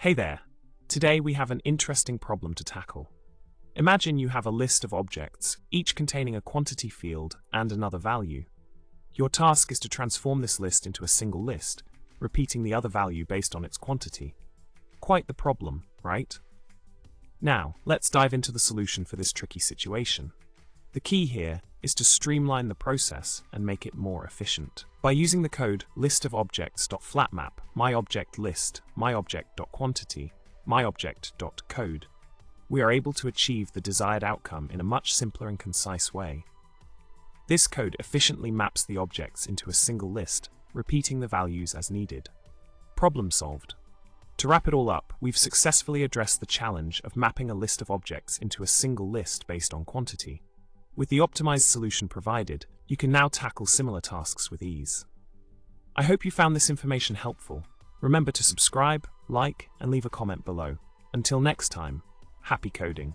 Hey there! Today we have an interesting problem to tackle. Imagine you have a list of objects, each containing a quantity field and another value. Your task is to transform this list into a single list, repeating the other value based on its quantity. Quite the problem, right? Now, let's dive into the solution for this tricky situation. The key here is to streamline the process and make it more efficient. By using the code listofobjects.flatmap, myObjectList, myObject.quantity, myObject.code, we are able to achieve the desired outcome in a much simpler and concise way. This code efficiently maps the objects into a single list, repeating the values as needed. Problem solved. To wrap it all up, we've successfully addressed the challenge of mapping a list of objects into a single list based on quantity. With the optimized solution provided, you can now tackle similar tasks with ease. I hope you found this information helpful. Remember to subscribe, like, and leave a comment below. Until next time, happy coding.